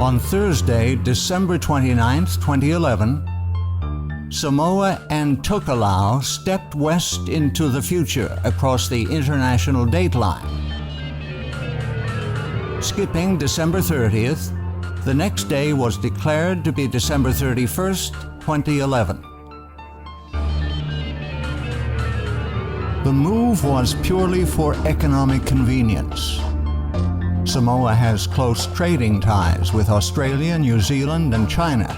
On Thursday, December 29, 2011, Samoa and Tokelau stepped west into the future across the international dateline. Skipping December 30th, the next day was declared to be December 31st, 2011. The move was purely for economic convenience. Samoa has close trading ties with Australia, New Zealand, and China.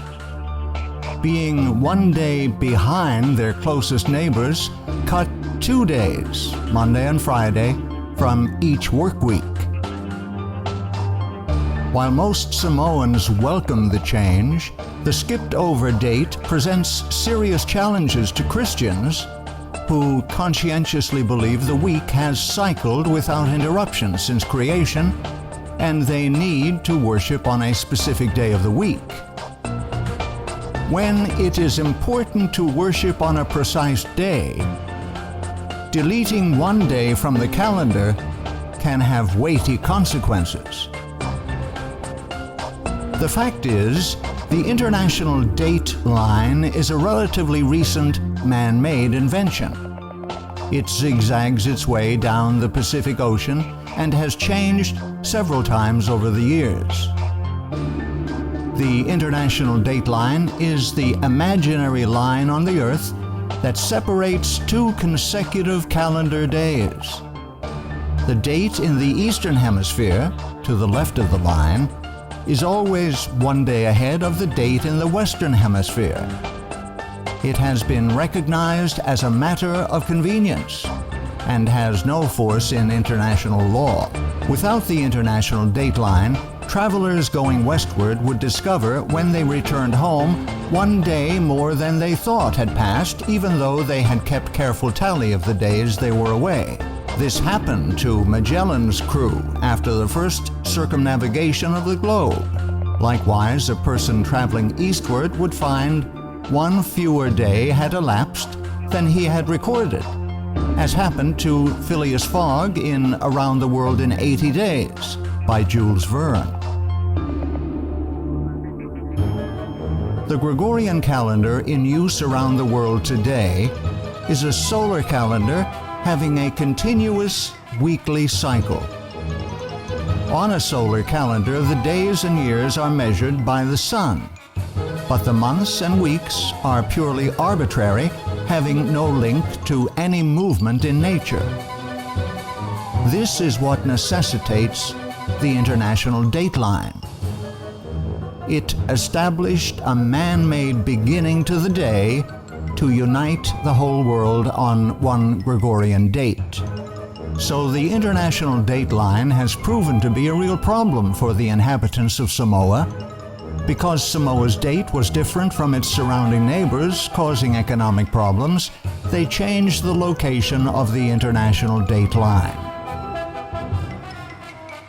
Being one day behind their closest neighbors cut 2 days, Monday and Friday, from each work week. While most Samoans welcome the change, the skipped-over date presents serious challenges to Christians who conscientiously believe the week has cycled without interruption since creation, and they need to worship on a specific day of the week. When it is important to worship on a precise day, deleting one day from the calendar can have weighty consequences. The fact is, the international date line is a relatively recent man-made invention. It zigzags its way down the Pacific Ocean and has changed several times over the years. The international date line is the imaginary line on the Earth that separates 2 consecutive calendar days. The date in the Eastern Hemisphere, to the left of the line, is always 1 day ahead of the date in the Western Hemisphere. It has been recognized as a matter of convenience and has no force in international law. Without the international date line, travelers going westward would discover when they returned home 1 day more than they thought had passed, even though they had kept careful tally of the days they were away. This happened to Magellan's crew after the first circumnavigation of the globe. Likewise, a person traveling eastward would find 1 fewer day had elapsed than he had recorded, as happened to Phileas Fogg in Around the World in 80 Days by Jules Verne. The Gregorian calendar in use around the world today is a solar calendar having a continuous weekly cycle. On a solar calendar, the days and years are measured by the sun, but the months and weeks are purely arbitrary, having no link to any movement in nature. This is what necessitates the international dateline. It established a man-made beginning to the day to unite the whole world on one Gregorian date. So the international dateline has proven to be a real problem for the inhabitants of Samoa, because Samoa's date was different from its surrounding neighbors, causing economic problems. They changed the location of the international dateline.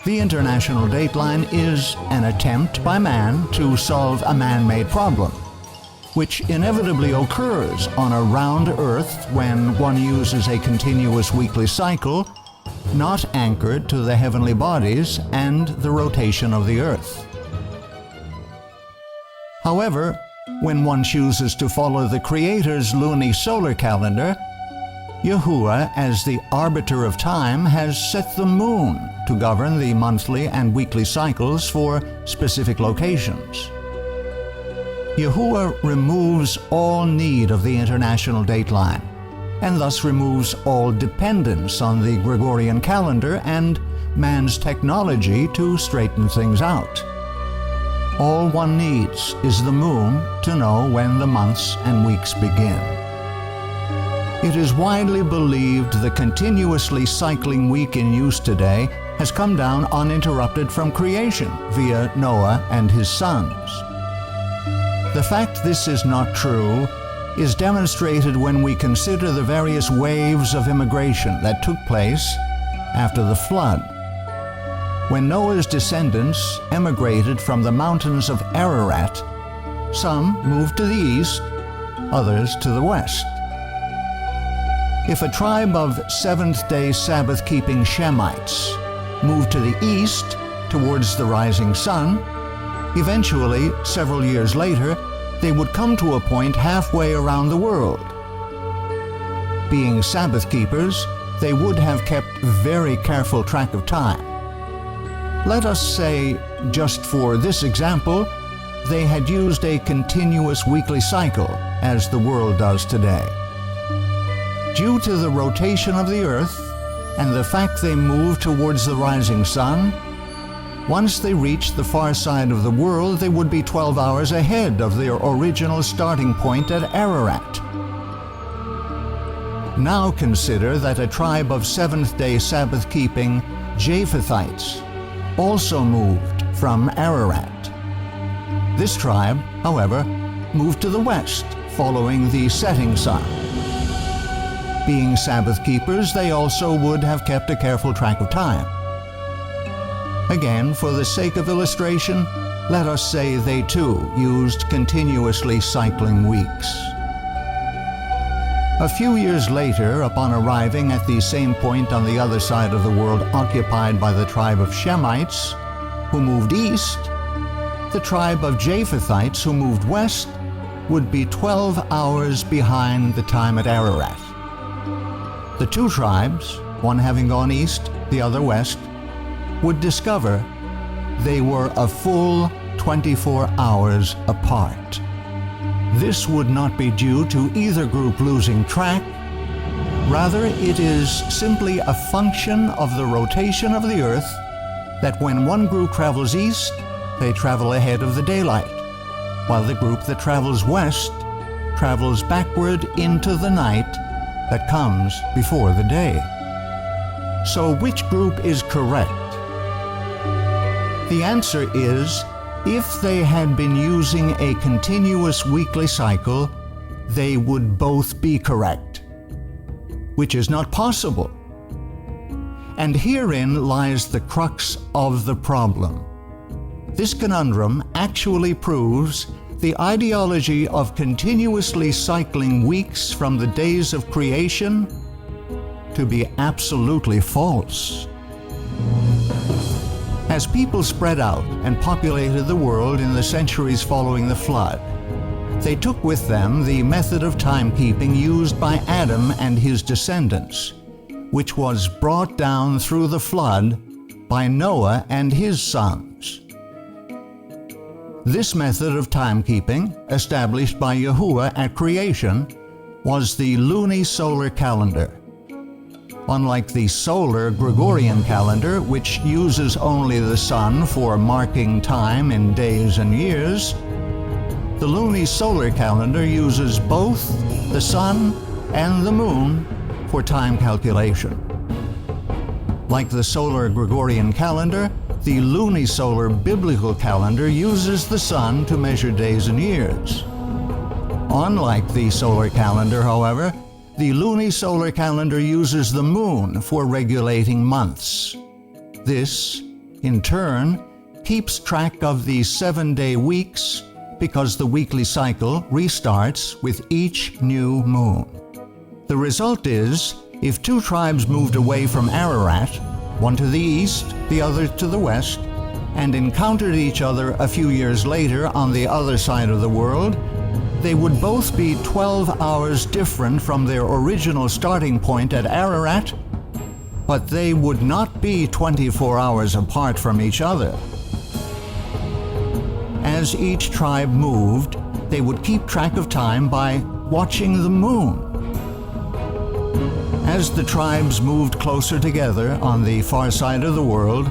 The international dateline is an attempt by man to solve a man-made problem, which inevitably occurs on a round Earth when one uses a continuous weekly cycle, not anchored to the heavenly bodies and the rotation of the Earth. However, when one chooses to follow the Creator's Luni-Solar Calendar, Yahuwah, as the arbiter of time, has set the moon to govern the monthly and weekly cycles for specific locations. Yahuwah removes all need of the international dateline, and thus removes all dependence on the Gregorian calendar and man's technology to straighten things out. All one needs is the moon to know when the months and weeks begin. It is widely believed the continuously cycling week in use today has come down uninterrupted from creation via Noah and his sons. The fact this is not true is demonstrated when we consider the various waves of immigration that took place after the flood. When Noah's descendants emigrated from the mountains of Ararat, some moved to the east, others to the west. If a tribe of seventh-day Sabbath-keeping Shemites moved to the east towards the rising sun, Eventually, several years later, they would come to a point halfway around the world. Being Sabbath keepers, they would have kept very careful track of time. Let us say, just for this example, they had used a continuous weekly cycle, as the world does today. Due to the rotation of the earth and the fact they moved towards the rising sun, once they reached the far side of the world, they would be 12 hours ahead of their original starting point at Ararat. Now consider that a tribe of seventh-day Sabbath-keeping Japhethites also moved from Ararat. This tribe, however, moved to the west, following the setting sun. Being Sabbath keepers, they also would have kept a careful track of time. Again, for the sake of illustration, let us say they too used continuously cycling weeks. A few years later, upon arriving at the same point on the other side of the world occupied by the tribe of Shemites, who moved east, the tribe of Japhethites, who moved west, would be 12 hours behind the time at Ararat. The two tribes, one having gone east, the other west, would discover they were a full 24 hours apart. This would not be due to either group losing track. Rather, it is simply a function of the rotation of the earth that when one group travels east, they travel ahead of the daylight, while the group that travels west travels backward into the night that comes before the day. So which group is correct? The answer is, if they had been using a continuous weekly cycle, they would both be correct, which is not possible. And herein lies the crux of the problem. This conundrum actually proves the ideology of continuously cycling weeks from the days of creation to be absolutely false. As people spread out and populated the world in the centuries following the flood, they took with them the method of timekeeping used by Adam and his descendants, which was brought down through the flood by Noah and his sons. This method of timekeeping, established by Yahuwah at creation, was the Luni-Solar Calendar. Unlike the solar Gregorian calendar, which uses only the sun for marking time in days and years, the Luni-Solar Calendar uses both the sun and the moon for time calculation. Like the solar Gregorian calendar, the Luni-Solar Biblical Calendar uses the sun to measure days and years. Unlike the solar calendar, however, the Luni-Solar Calendar uses the moon for regulating months. This, in turn, keeps track of the 7-day weeks because the weekly cycle restarts with each new moon. The result is, if two tribes moved away from Ararat, one to the east, the other to the west, and encountered each other a few years later on the other side of the world, they would both be 12 hours different from their original starting point at Ararat, but they would not be 24 hours apart from each other. As each tribe moved, they would keep track of time by watching the moon. As the tribes moved closer together on the far side of the world,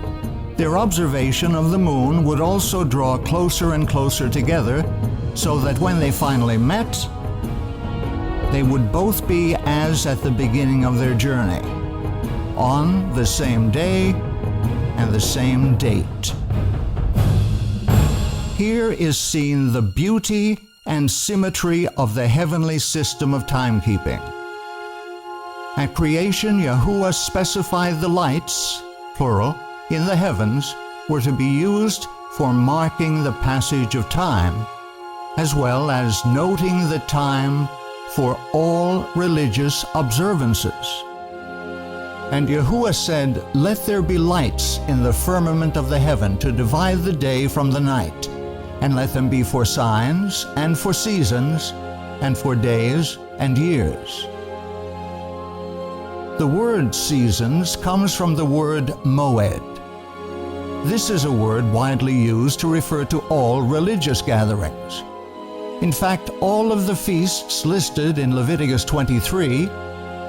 their observation of the moon would also draw closer and closer together, so that when they finally met, they would both be as at the beginning of their journey, on the same day and the same date. Here is seen the beauty and symmetry of the heavenly system of timekeeping. At creation, Yahuwah specified the lights, plural, in the heavens were to be used for marking the passage of time, as well as noting the time for all religious observances. And Yahuwah said, "Let there be lights in the firmament of the heaven to divide the day from the night, and let them be for signs, and for seasons, and for days and years. The word seasons comes from the word moed. This is a word widely used to refer to all religious gatherings. In fact, all of the feasts listed in Leviticus 23,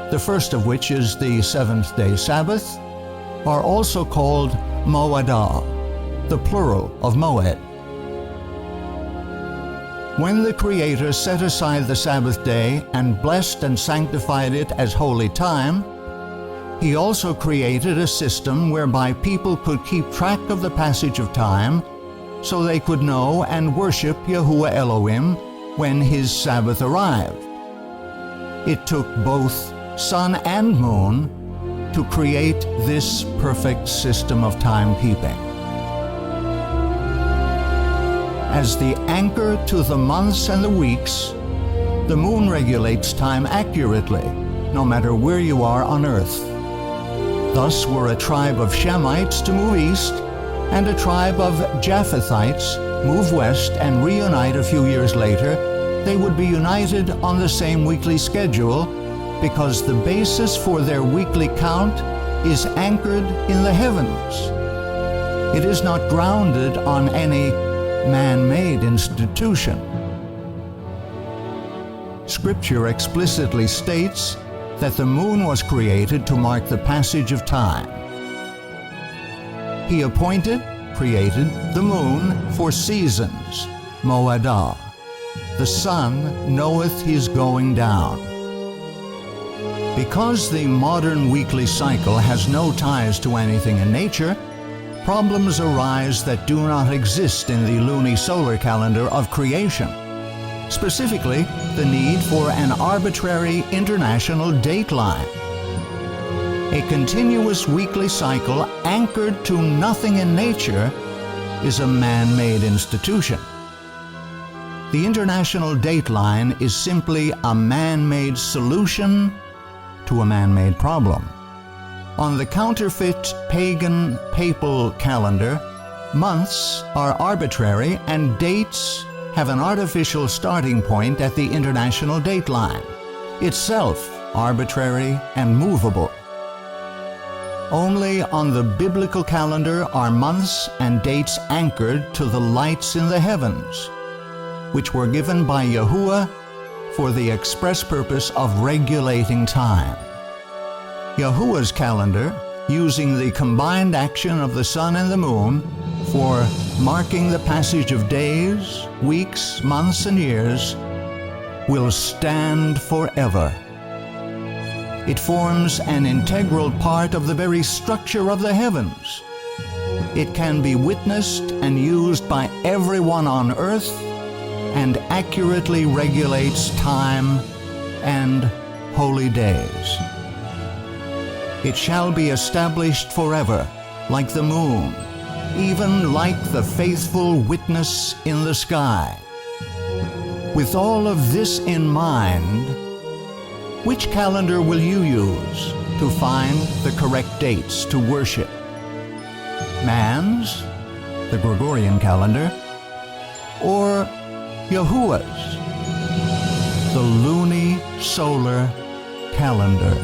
the first of which is the seventh-day Sabbath, are also called moedah, the plural of moed. When the Creator set aside the Sabbath day and blessed and sanctified it as holy time, He also created a system whereby people could keep track of the passage of time so they could know and worship Yahuwah Elohim when His Sabbath arrived. It took both sun and moon to create this perfect system of timekeeping. As the anchor to the months and the weeks, the moon regulates time accurately, no matter where you are on earth. Thus were a tribe of Shemites to move east, and a tribe of Japhethites move west and reunite a few years later. They would be united on the same weekly schedule because the basis for their weekly count is anchored in the heavens. It is not grounded on any man-made institution. Scripture explicitly states that the moon was created to mark the passage of time. He created the moon for seasons, moedah. The sun knoweth his going down. Because the modern weekly cycle has no ties to anything in nature, problems arise that do not exist in the Luni-Solar Calendar of creation. Specifically, the need for an arbitrary international dateline. A continuous weekly cycle anchored to nothing in nature is a man-made institution. The international dateline is simply a man-made solution to a man-made problem. On the counterfeit pagan papal calendar, months are arbitrary and dates have an artificial starting point at the international dateline, itself arbitrary and movable. Only on the biblical calendar are months and dates anchored to the lights in the heavens, which were given by Yahuwah for the express purpose of regulating time. Yahuwah's calendar, using the combined action of the sun and the moon for marking the passage of days, weeks, months, and years, will stand forever. It forms an integral part of the very structure of the heavens. It can be witnessed and used by everyone on earth and accurately regulates time and holy days. It shall be established forever, like the moon, even like the faithful witness in the sky. With all of this in mind, which calendar will you use to find the correct dates to worship? Man's, the Gregorian calendar, or Yahuwah's, the Luni-Solar Calendar?